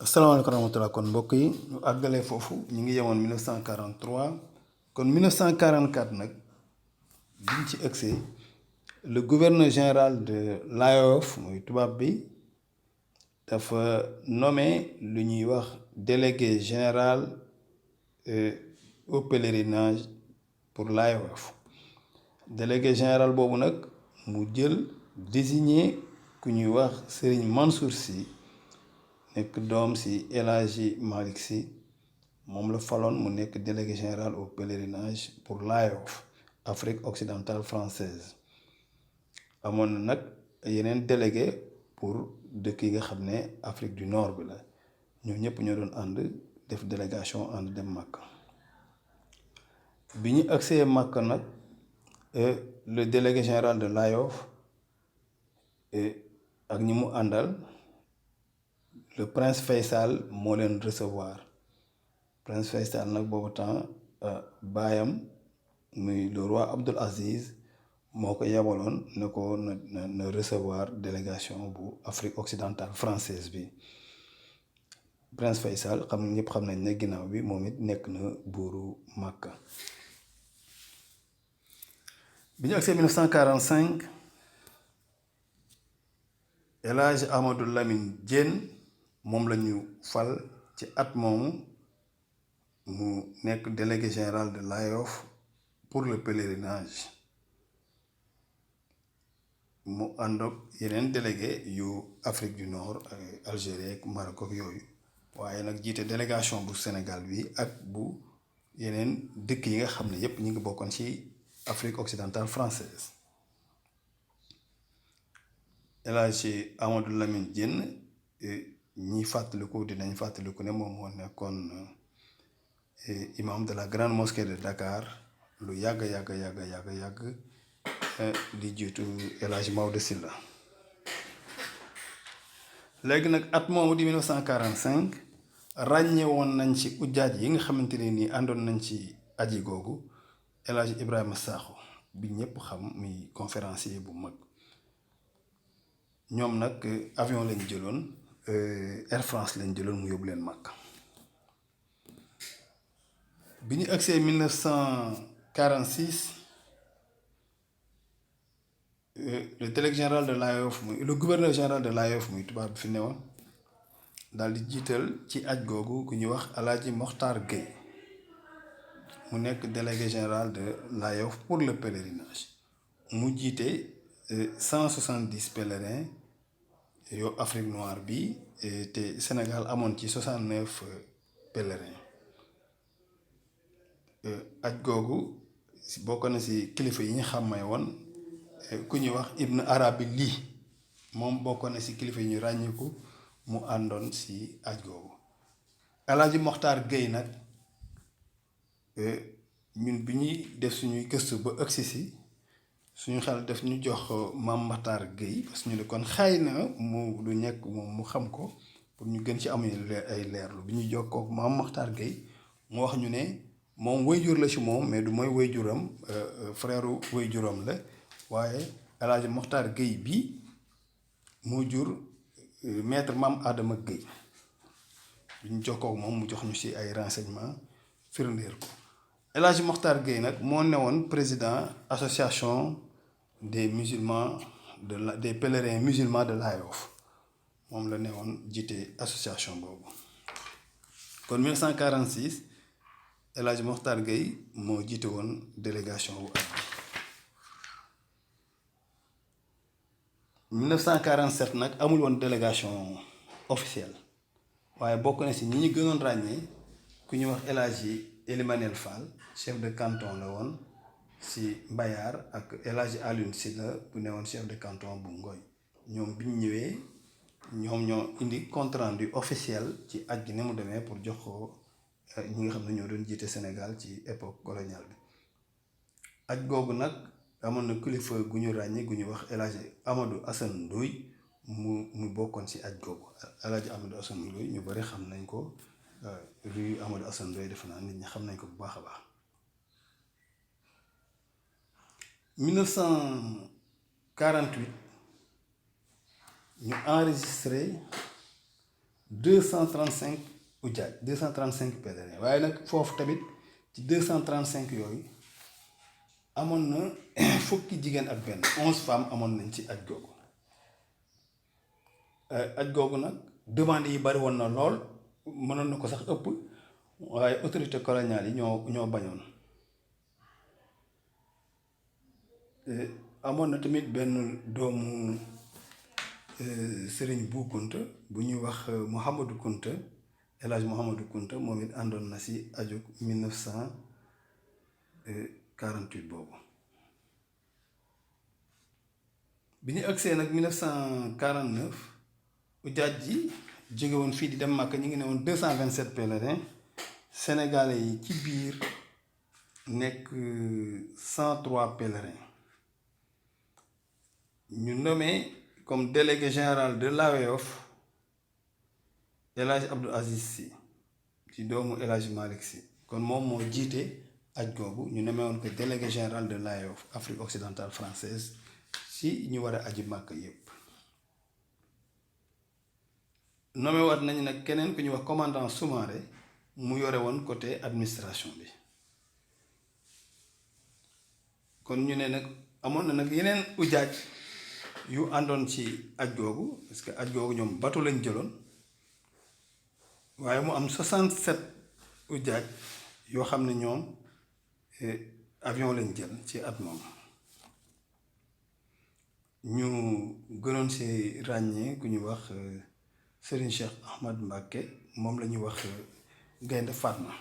asalaamaaleykum wa rahmatulah kon mbokk yi ñu àggalee foofu ñu ngi yemoon 1943 kon 1944 nag biñ ci ëgsee le gouverneur général de l'AOF muy tubaab bi dafa nommé lu ñuy wax délégué général au pèlerinage pour l'AOF délégué général boobu nag mu jël désigné ku ñuy wax Serigne Mansour Sy nekk doom si El Hadji Malick Sy moom la faloon mu nekk délégué général au pèlerinage pour l'AOF Afrique occidentale française amoon na nag yeneen délégué pour dëkk yi nga xam ne Afrique du Nord bi la ñoo ñëpp ñoo doon ànd def délégation ànd dem Makka bi ñu agsee Makka nag le délégué général de l'AOF ak ñi mu àndal le prince Faysal moo leen recevoir prince Faysal nag boobu temps baayam muy le roi Abdul Aziz moo ko yabaloon ne ko na recevoir délégation bu Afrique occidentale française bi prince Faysal ñëpp xam nañ ne ginnaaw bi moom it nekk na buuru Makka bi ñu agsee 1945 El Hadj Amadou Lamine Diène moom la ñu fal ci at moomu mu nekk délégué général de l'AOF pour le pèlerinage mu ànd ak yeneen délégué yu Afrique du Nord Algérie ak Maroc ak yooyu waaye nag jiite délégation bu Sénégal bi ak bu yeneen dëkk yi nga xam ne yépp ñu ngi bokkoon ci Afrique occidentale française El Hadj Amadou Lamine Diène ñi fàttaliku dinañ fàttaliku ne moom moo nekkoon imam de la grande mosquée de Dakar lu yàgg di jiitu El Hadj Maodo Sylla léegi nag at moomu di 1945 ràññee woon nañ ci ujjaaj yi nga xamante ne nii àndoon nañ ci aji googu El Hadj Ibrahima Sakho bi ñëpp xam muy conférencier bu mag ñoom nag avion lañ jëloon Air France lañ jëloon mu yóbbu leen Makka bi ñu agsee 1946 le délégué général de l'AOF muy le gouverneur général de l'AOF muy tubaab bi fi newoon daal di jiital ci aj googu ku ñuy wax Alaaji Mokhtar Gueye mu nekk délégué général de l'AOF pour le pèlerinage mu jiite 170 pèlerins yow Afrique noire bi te Sénégal amoon ci 69 pèlerins aj googu bokk na ci kilifa yi ñu xàmmee woon ku ñuy wax Ibn Arabi lii moom bokk na ci kilifa yi ñu ràññiku mu àndoon ci aj googu Alaaji Mokhtar Gueye nag ñun bi ñuy def suñuy gëstu ba ëgsi si suñu xel def ñu jox Maam Makhtar Gueye parce que ñu ne kon xëy na mu du nekk moom mu xam ko pour ñu gën ci amuñu ay leerlu bi ñu jokkoo Maam Makhtar Gueye mu wax ñu ne moom wayjur la ci moom mais du mooy wayjuram frère wayjuram la waaye El Hadj Mokhtar Gueye bi moo jur maître Mame Adama Gueye bi ñu jokkoo moom mu jox ñu ci ay renseignements firndeel ko El Hadj Mokhtar Gueye nag moo newoon président association des musulmans des pèlerins musulmans de l'AOF moom la newoon jiite association boobu kon 1946 El Hadj Mokhtar Gueye moo jiite woon délégation bu at bi 1947 nag amul woon délégation officielle waaye bokk na ci ñi ñu gënoon ràññee ku ñuy wax El Hadji Elimanel Fall chef de canton la woon ci Mbayar ak El Hadji Alioune Sylla bu newoon chef de canton bu Ngoy ñoom bi ñu ñëwee ñoom ñoo indi compte rendu officiel ci aj gi ni mu demee pour jox ko ñi nga xam ne ñoo doon jiite Sénégal ci époque coloniale bi aj googu nag amoon na kilifa gu ñu ràññee gu ñuy wax El Hadji Amadou Assane Ndoye mu bokkoon ci aj googu El Hadji Amadou Assane Ndoye ñu bari xam nañ ko rue Amadou Assane Ndoye defe naa nit ñi xam nañ ko bu baax a baax 1948 ñu enregistré 235 ujaaj 235 pèlerins waaye nag foofu tamit ci 235 yooyu amoon na fukki jigéen ak benn 11 femmes amoon nañ ci aj googu. Aj googu nag demande yi bari woon na lool mënoon na ko sax ëpp waaye autorité coloniale yi ñoo bañoon. Amoon na tamit benn doomu Sëriñ Bu Kunta bu ñuy wax Mouhamadou Kunta El Hadj Mouhamadou Kunta moom it àndoon na si ajug 1948 boobu. bi ñu agsee nag 1949 ujaaj ji jóge woon fii di dem Màkka ñu ngi ne woon 227 pèlerins sénégalais yi ci biir nekk 103 pèlerins. ñu nommé comme délégué général de l'AOF El Hadj Abdou Aziz Sy ci doomu El Hadj Malick Sy kon moom moo jiite aj googu ñu nommé woon ko délégué général de l'AOF Afrique occidentale française ci ñu war a aji màkk yépp. nommé waat nañu nag keneen ku ñuy wax commandant Soumaré mu yore woon côté administration bi. kon ñu ne nag amoon na nag yeneen ujaaj yu àndoon ci aj googu parce que aj googu ñoom bateau lañ jëloon waaye mu am 67 ujaaj yoo xam ne ñoom avion lañ jël ci at moom. ñu gënoon si ràññee ku ñuy wax Serigne Cheikh Ahmad Mbacké moom la ñuy wax Gaynde Fatma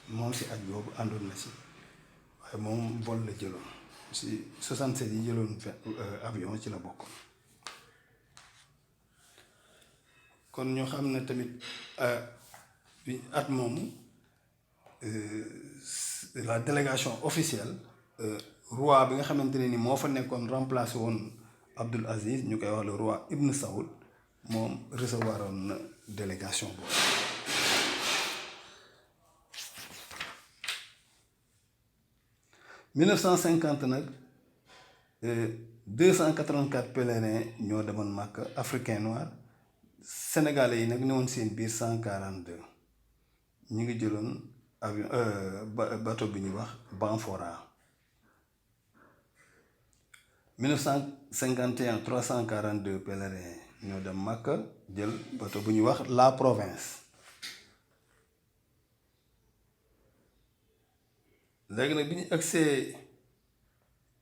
moom si aj googu àndoon na si waaye moom vol la jëloon. si 67 yi jëloon avion ci la bokkoon. kon ñoo xam ne tamit at moomu la délégation officielle roi bi nga xamante ne ni moo fa nekkoon remplacé woon Abdoul Aziz ñu koy wax le roi Ibn Saoud moom recevoir woon na délégation boobu. En 1950 nag 284 pèlerins ñoo demoon Màkka africain noir sénégalais yi nag ne woon seen biir 142 ñu ngi jëloon avion bateau bi ñuy wax Banfora. 1951 342 pèlerins ñoo dem Màkka jël bateau bu ñuy wax La Province. léegi nag bi ñu agsee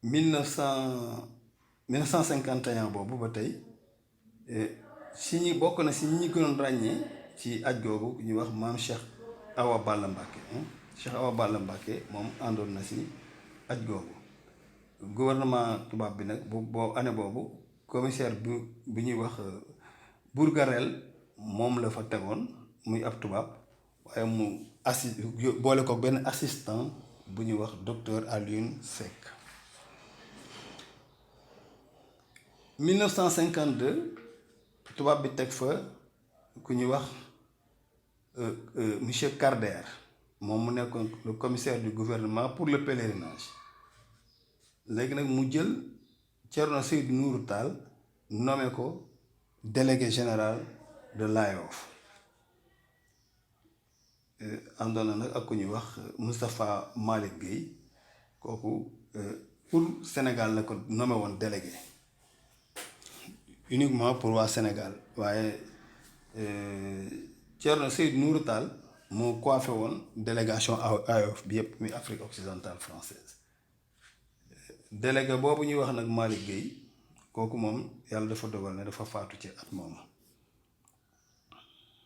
1951 boobu ba tey si ñi bokk na si ñi gënoon ràññee ci aj googu ñuy wax maam Cheikh Awa Balla Mbacké. Cheikh Awa Balla Mbacké moom àndoon na si aj googu. gouvernement tubaab bi nag boo année boobu commissaire bu ñuy wax Bourgarel moom la fa tegoon muy ab tubaab waaye mu boole ko benn assistant bu ñuy wax docteur Alioune Seck. 1952 tubaab bi teg fa ku ñuy wax monsieur Carder moom mu nekkoon le commissaire du gouvernement pour le pèlerinage. léegi nag mu jël Thierno Seydou Nourou Tall nommé ko délégué général de l'AOF. àndoon na nag ak ku ñuy wax Moustapha Malick Guèye kooku pour Sénégal la ko nommé woon délégué uniquement pour waa Sénégal waaye Thierno Seydou Nourou Tall moo coiffé woon délégation AOF bi yëpp muy Afrique occidentale française. délégué boobu ñuy wax nag Malick Guèye kooku moom yàlla dafa dogal ne dafa faatu ci at moomu.